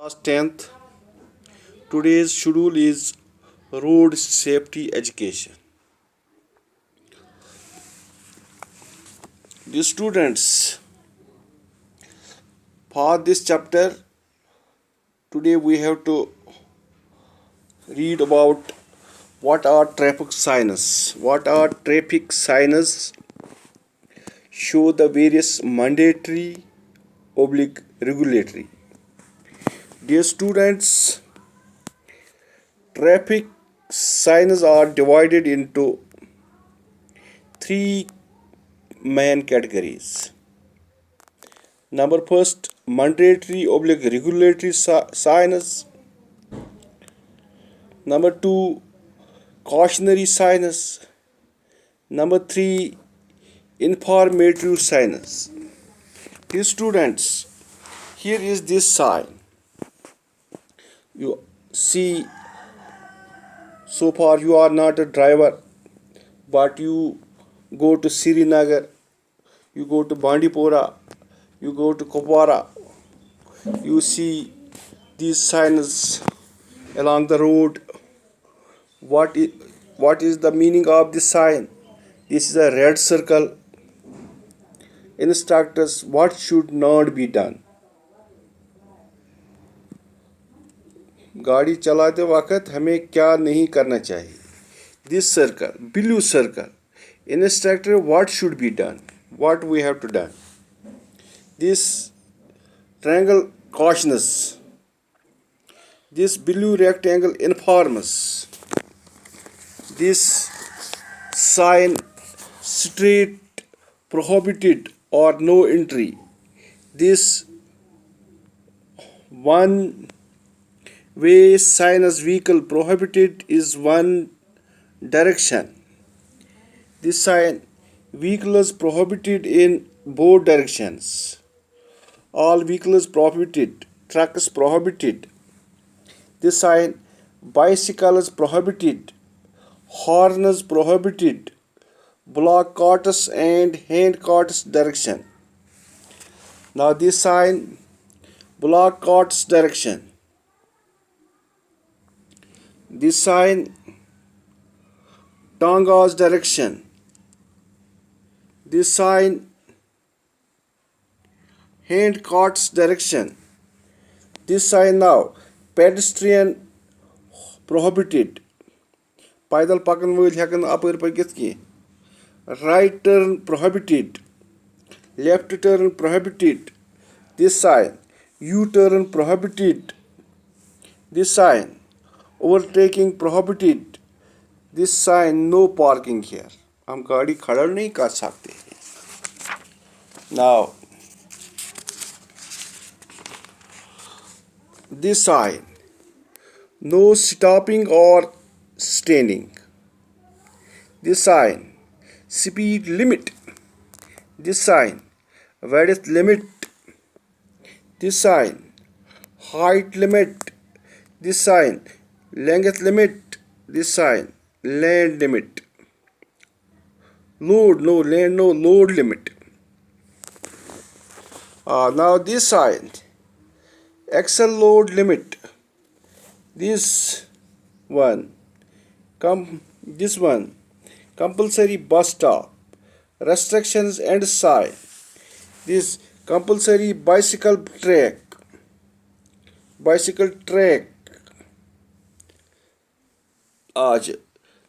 Class 10th. Today's schedule is road safety education. The students, for this chapter, today we have to read about what are traffic signs. What are traffic signs? Show the various mandatory oblique regulatory. Dear students, traffic signs are divided into three main categories. Number first, mandatory oblique regulatory signs. Number two, cautionary signs. Number three, informative signs. Dear students, here is this sign. You see, so far you are not a driver, but you go to Srinagar, you go to Bandipora, you go to Kupwara, you see these signs along the road. What is the meaning of this sign? This is a red circle. Instructors, what should not be done? गाड़ी चलाते वक्त हमें क्या नहीं करना चाहिए? This circle, blue circle. Instructor, what should be done? What we have to done? This triangle cautions. This blue rectangle informs. This sign straight prohibited or no entry. This one way sign as vehicle prohibited is one direction. This sign vehicles prohibited in both directions. All vehicles prohibited. Trucks prohibited. This sign bicycles prohibited. Horns prohibited. Block carts and hand carts direction. Now this sign block carts direction. This sign Tanga's direction. This sign hand carts direction. This sign now pedestrian prohibited. पैदल पकन वोल हेकन अपर पकित की. Right turn prohibited. Left turn prohibited. This sign U-turn prohibited. This sign overtaking prohibited. This sign no parking here. हम गाड़ी खड़ा नहीं कर सकते. Now this sign no stopping or standing. This sign speed limit. This sign width limit. This sign height limit. This sign length limit. This sign land limit. Load no land no load limit. Now this sign axle load limit. This one compulsory bus stop. Restrictions and sign. This compulsory bicycle track.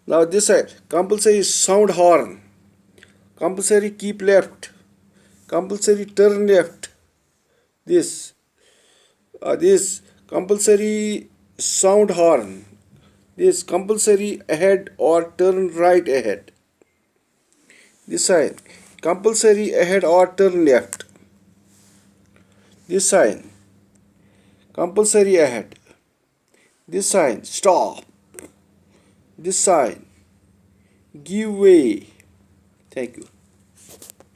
Now this side compulsory sound horn. Compulsory keep left. Compulsory turn left. This compulsory sound horn. This compulsory ahead or turn right ahead. This sign compulsory ahead or turn left. This sign compulsory ahead. This sign stop. This sign give way. Thank you.